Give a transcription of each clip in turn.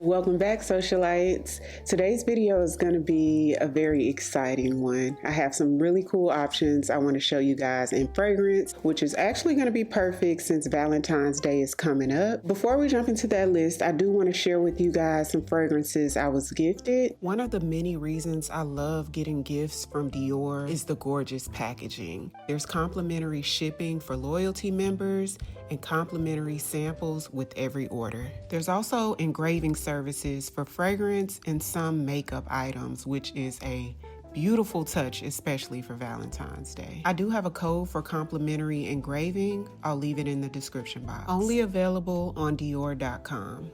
Welcome back, socialites. Today's video is going to be a very exciting one. I have some really cool options I want to show you guys in fragrance, which is actually going to be perfect since Valentine's Day is coming up. Before we jump into that list, I do want to share with you guys some fragrances I was gifted. One of the many reasons I love getting gifts from Dior is the gorgeous packaging. There's complimentary shipping for loyalty members and complimentary samples with every order. There's also engraving services for fragrance and some makeup items, which is a beautiful touch, especially for Valentine's Day. I do have a code for complimentary engraving. I'll leave it in the description box. Only available on Dior.com.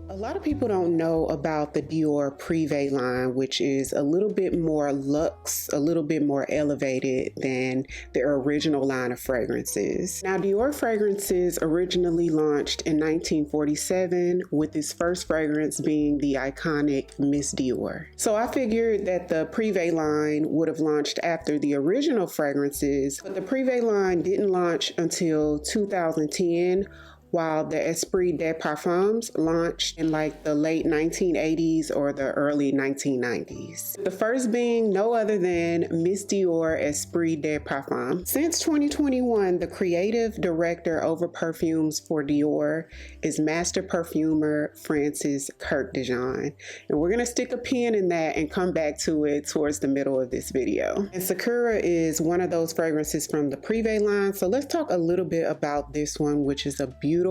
A lot of people don't know about the Dior Privé line, which is a little bit more luxe, a little bit more elevated than their original line of fragrances. Now, Dior fragrances originally launched in 1947, with its first fragrance being the iconic Miss Dior. So I figured that the Privé line would have launched after the original fragrances, but the Privé line didn't launch until 2010, while the Esprit des Parfums launched in like the late 1980s or the early 1990s. The first being no other than Miss Dior Esprit des Parfums. Since 2021, the creative director over perfumes for Dior is master perfumer Francis Kurkdjian. And we're gonna stick a pin in that and come back to it towards the middle of this video. And Sakura is one of those fragrances from the Privé line. So let's talk a little bit about this one, which is a beautiful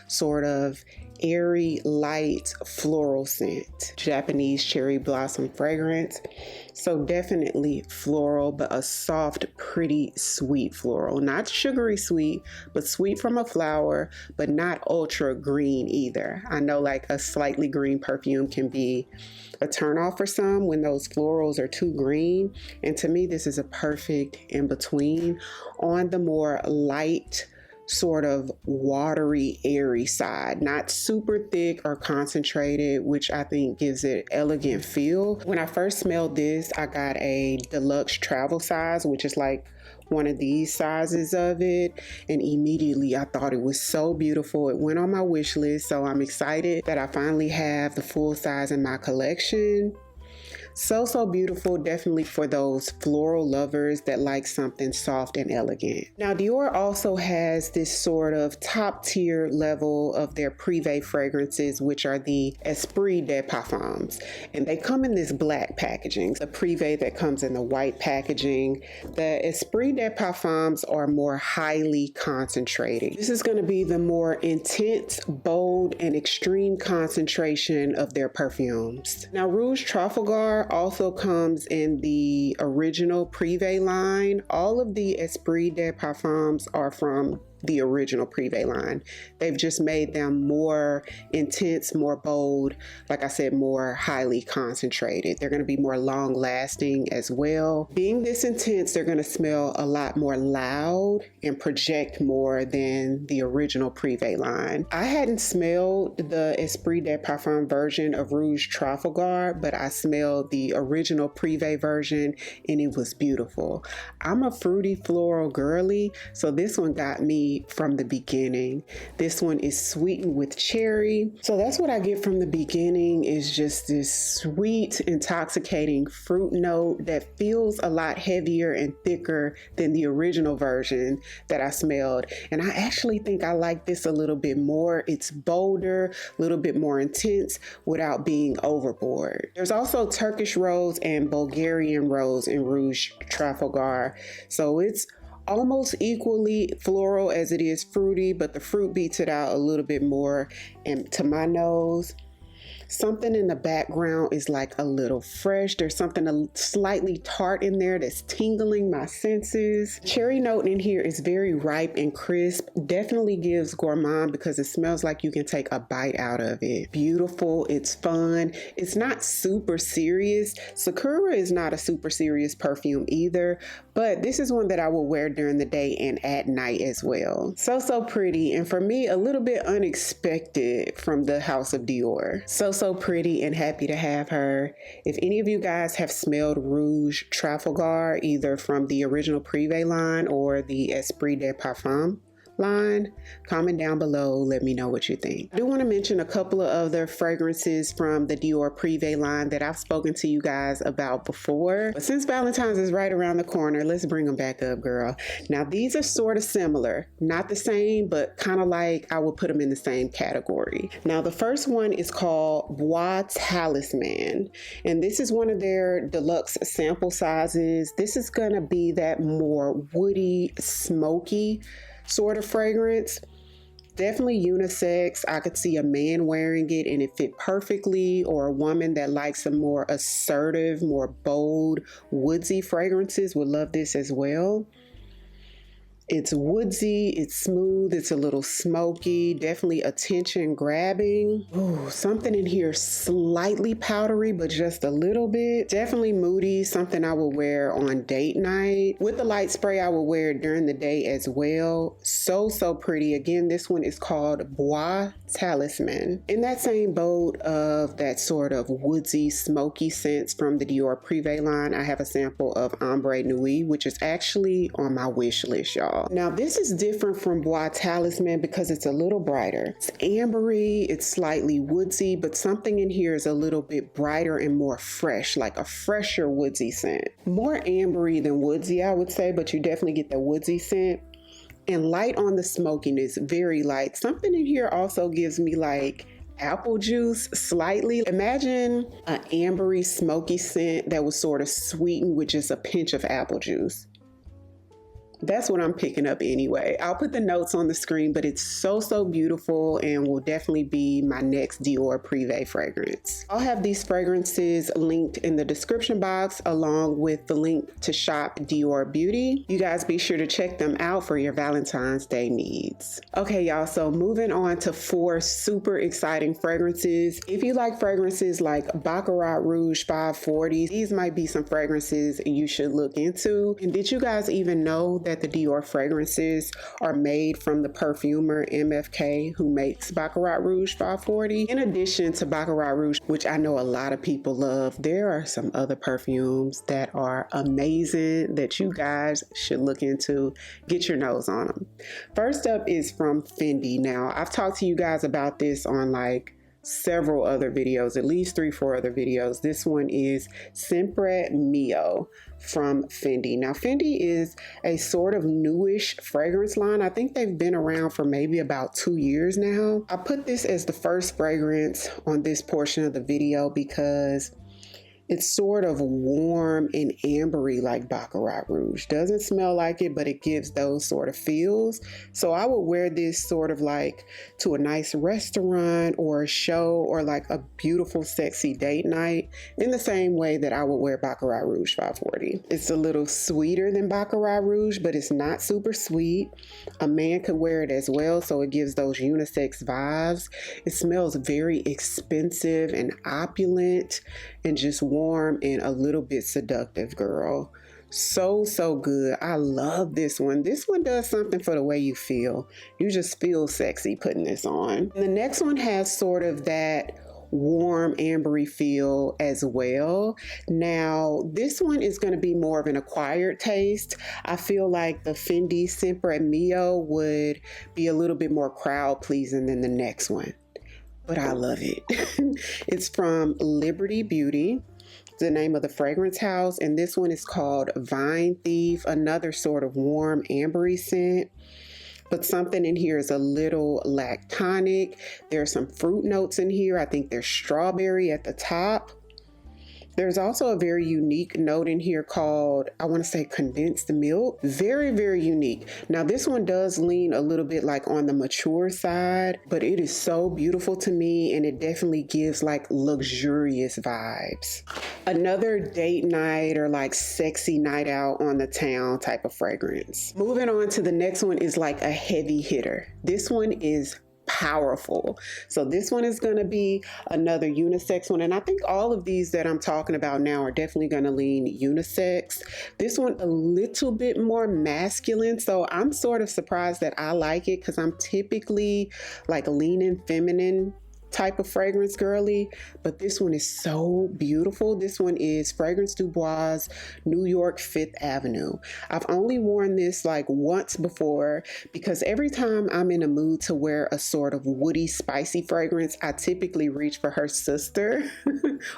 sort of airy, light floral scent. Japanese cherry blossom fragrance. So definitely floral, but a soft, pretty, sweet floral. Not sugary sweet, but sweet from a flower, but not ultra green either. I know like a slightly green perfume can be a turnoff for some when those florals are too green. And to me, this is a perfect in between on the more light, sort of watery, airy side, not super thick or concentrated, which I think gives it elegant feel. When I first smelled this, I got a deluxe travel size, which is like one of these sizes of it, and immediately I thought it was so beautiful. It went on my wish list, so I'm excited that I finally have the full size in my collection. So beautiful, definitely for those floral lovers that like something soft and elegant. Now, Dior also has this sort of top tier level of their Privé fragrances, which are the Esprit des Parfums. And they come in this black packaging. The Privé that comes in the white packaging. The Esprit des Parfums are more highly concentrated. This is going to be the more intense, bold, and extreme concentration of their perfumes. Now, Rouge Trafalgar also comes in the original Privé line. All of the Esprit des Parfums are from the original Privé line. They've just made them more intense, more bold, like I said, more highly concentrated. They're going to be more long lasting as well. Being this intense, they're going to smell a lot more loud and project more than the original Privé line. I hadn't smelled the Esprit des Parfums version of Rouge Trafalgar, but I smelled the original Privé version and it was beautiful. I'm a fruity floral girly, so this one got me from the beginning. This one is sweetened with cherry. So that's what I get from the beginning, is just this sweet, intoxicating fruit note that feels a lot heavier and thicker than the original version that I smelled. And I actually think I like this a little bit more. It's bolder, a little bit more intense without being overboard. There's also Turkish rose and Bulgarian rose in Rouge Trafalgar. So it's almost equally floral as it is fruity, but the fruit beats it out a little bit more. And to my nose, something in the background is like a little fresh. There's something slightly tart in there that's tingling my senses. Cherry note in here is very ripe and crisp. Definitely gives gourmand because it smells like you can take a bite out of it. Beautiful. It's fun. It's not super serious. Sakura is not a super serious perfume either, but this is one that I will wear during the day and at night as well. So pretty, and for me, a little bit unexpected from the house of Dior. So pretty and happy to have her. If any of you guys have smelled Rouge Trafalgar, either from the original Privé line or the Esprit des Parfums line? Comment down below, let me know what you think. I do want to mention a couple of other fragrances from the Dior Privé line that I've spoken to you guys about before. But since Valentine's is right around the corner, let's bring them back up, girl. Now these are sort of similar, not the same, but kind of like I would put them in the same category. Now the first one is called Bois Talisman, and this is one of their deluxe sample sizes. This is gonna be that more woody, smoky sort of fragrance. Definitely unisex. I could see a man wearing it and it fit perfectly, or a woman that likes some more assertive, more bold, woodsy fragrances would love this as well. It's woodsy, it's smooth, it's a little smoky, definitely attention grabbing. Ooh, something in here slightly powdery, but just a little bit. Definitely moody, something I would wear on date night. With the light spray, I would wear it during the day as well. So pretty. Again, this one is called Bois Talisman. In that same boat of that sort of woodsy, smoky scents from the Dior Privé line, I have a sample of Ambre Nuit, which is actually on my wish list, y'all. Now this is different from Bois Talisman because it's a little brighter. It's ambery, it's slightly woodsy, but something in here is a little bit brighter and more fresh, like a fresher woodsy scent. More ambery than woodsy, I would say, but you definitely get the woodsy scent. And light on the smokiness, very light. Something in here also gives me like apple juice slightly. Imagine an ambery smoky scent that was sort of sweetened with just a pinch of apple juice. That's what I'm picking up anyway. I'll put the notes on the screen, but it's so beautiful and will definitely be my next Dior Privé fragrance. I'll have these fragrances linked in the description box along with the link to shop Dior Beauty. You guys be sure to check them out for your Valentine's Day needs. Okay, y'all, so moving on to 4 super exciting fragrances. If you like fragrances like Baccarat Rouge 540, these might be some fragrances you should look into. And did you guys even know that the Dior fragrances are made from the perfumer MFK who makes Baccarat Rouge 540? In addition to Baccarat Rouge, which I know a lot of people love, there are some other perfumes that are amazing that you guys should look into. Get your nose on them. First up is from Fendi. Now, I've talked to you guys about this on like several other videos, at least 3-4 other videos. This one is Sempre Mio from Fendi. Now Fendi is a sort of newish fragrance line. I think they've been around for maybe about 2 years now. I put this as the first fragrance on this portion of the video because it's sort of warm and ambery like Baccarat Rouge. Doesn't smell like it, but it gives those sort of feels. So I would wear this sort of like to a nice restaurant or a show or like a beautiful, sexy date night in the same way that I would wear Baccarat Rouge 540. It's a little sweeter than Baccarat Rouge, but it's not super sweet. A man could wear it as well, so it gives those unisex vibes. It smells very expensive and opulent and just warm and a little bit seductive, girl. So good. I love this one. This one does something for the way you feel. You just feel sexy putting this on. And the next one has sort of that warm ambery feel as well. Now this one is going to be more of an acquired taste. I feel like the Fendi Sempre Mio would be a little bit more crowd pleasing than the next one, but I love it. It's from Liberty Beauty, the name of the fragrance house, and this one is called Vine Thief, another sort of warm ambery scent. But something in here is a little lactonic. There are some fruit notes in here. I think there's strawberry at the top. There's also a very unique note in here called, I want to say, condensed milk. Very unique. Now this one does lean a little bit like on the mature side, but it is so beautiful to me and it definitely gives like luxurious vibes. Another date night or like sexy night out on the town type of fragrance. Moving on to the next one is like a heavy hitter. This one is powerful. So this one is going to be another unisex one. And I think all of these that I'm talking about now are definitely going to lean unisex. This one a little bit more masculine. So I'm sort of surprised that I like it because I'm typically like leaning feminine type of fragrance girly, but this one is so beautiful. This one is Fragrance Du Bois New York 5th Avenue. I've only worn this like once before because every time I'm in a mood to wear a sort of woody, spicy fragrance, I typically reach for her sister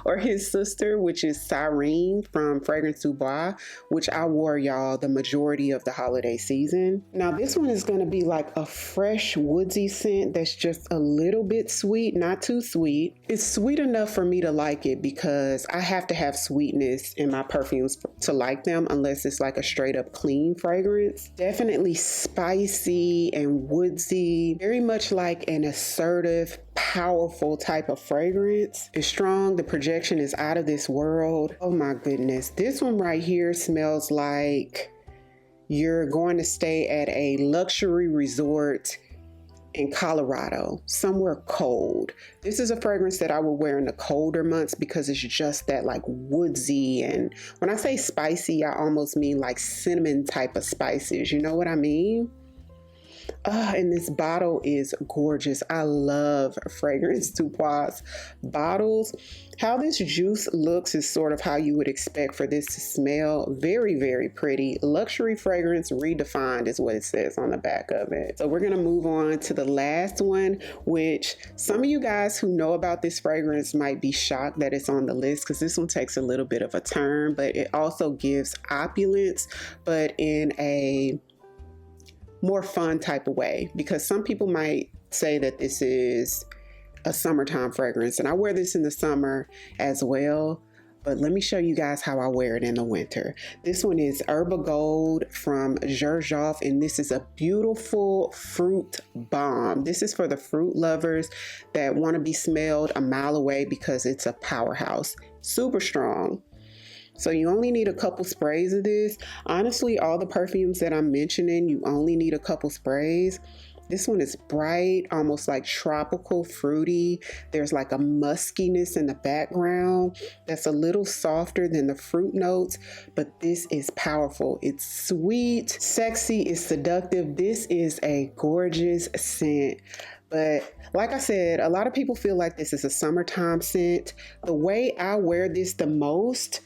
or his sister, which is Cyrene from Fragrance Du Bois, which I wore, y'all, the majority of the holiday season. Now this one is going to be like a fresh woodsy scent that's just a little bit sweet, not too sweet. It's sweet enough for me to like it because I have to have sweetness in my perfumes to like them, unless it's like a straight up clean fragrance. Definitely spicy and woodsy, very much like an assertive, powerful type of fragrance. It's strong. The projection is out of this world. Oh my goodness. This one right here smells like you're going to stay at a luxury resort in Colorado, somewhere cold. This is a fragrance that I would wear in the colder months because it's just that like woodsy, and when I say spicy, I almost mean like cinnamon type of spices. You know what I mean? And this bottle is gorgeous. I love Fragrance Du Bois bottles. How this juice looks is sort of how you would expect for this to smell. Very, very pretty. Luxury fragrance redefined is what it says on the back of it. So we're going to move on to the last one, which some of you guys who know about this fragrance might be shocked that it's on the list because this one takes a little bit of a turn, but it also gives opulence, but in a more fun type of way, because some people might say that this is a summertime fragrance, and I wear this in the summer as well, but let me show you guys how I wear it in the winter. This one is Erba Gold from Xerjoff, and this is a beautiful fruit bomb. This is for the fruit lovers that want to be smelled a mile away because it's a powerhouse. Super strong. So you only need a couple sprays of this. Honestly, all the perfumes that I'm mentioning, you only need a couple sprays. This one is bright, almost like tropical, fruity. There's like a muskiness in the background that's a little softer than the fruit notes, but this is powerful. It's sweet, sexy, it's seductive. This is a gorgeous scent. But like I said, a lot of people feel like this is a summertime scent. The way I wear this the most,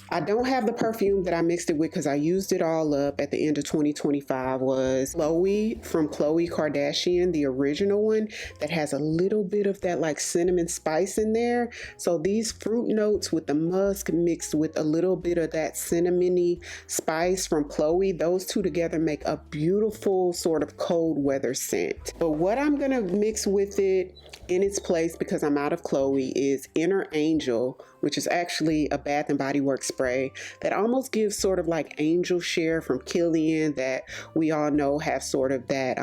I don't have the perfume that I mixed it with because I used it all up at the end of 2025, was Chloe from Khloe Kardashian, the original one that has a little bit of that like cinnamon spice in there. So these fruit notes with the musk mixed with a little bit of that cinnamony spice from Chloe, those two together make a beautiful sort of cold weather scent. But what I'm going to mix with it in its place, because I'm out of Chloe, is Inner Angel, which is actually a Bath and Body Works spray that almost gives sort of like Angel Share from Kilian that we all know have sort of that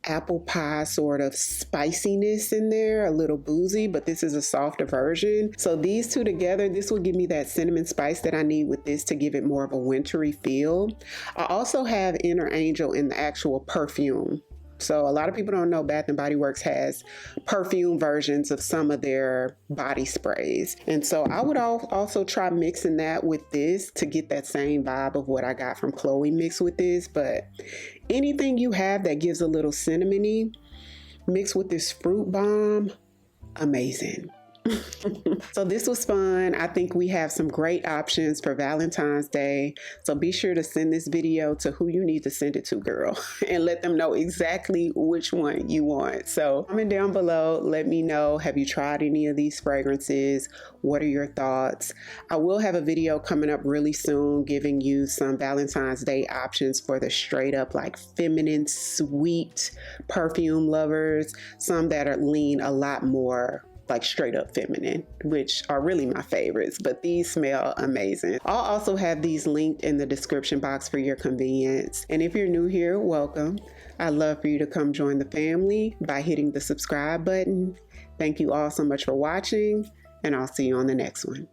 apple pie sort of spiciness in there, a little boozy, but this is a softer version. So these two together, this will give me that cinnamon spice that I need with this to give it more of a wintry feel. I also have Inner Angel in the actual perfume. So a lot of people don't know Bath and Body Works has perfume versions of some of their body sprays. And so I would also try mixing that with this to get that same vibe of what I got from Chloe mixed with this. But anything you have that gives a little cinnamony mixed with this fruit bomb, amazing. So this was fun. I think we have some great options for Valentine's Day. So be sure to send this video to who you need to send it to, girl, and let them know exactly which one you want. So comment down below. Let me know, have you tried any of these fragrances? What are your thoughts? I will have a video coming up really soon giving you some Valentine's Day options for the straight up like feminine, sweet perfume lovers. Some that are lean a lot more like straight up feminine, which are really my favorites, but these smell amazing. I'll also have these linked in the description box for your convenience. And if you're new here, welcome. I'd love for you to come join the family by hitting the subscribe button. Thank you all so much for watching, and I'll see you on the next one.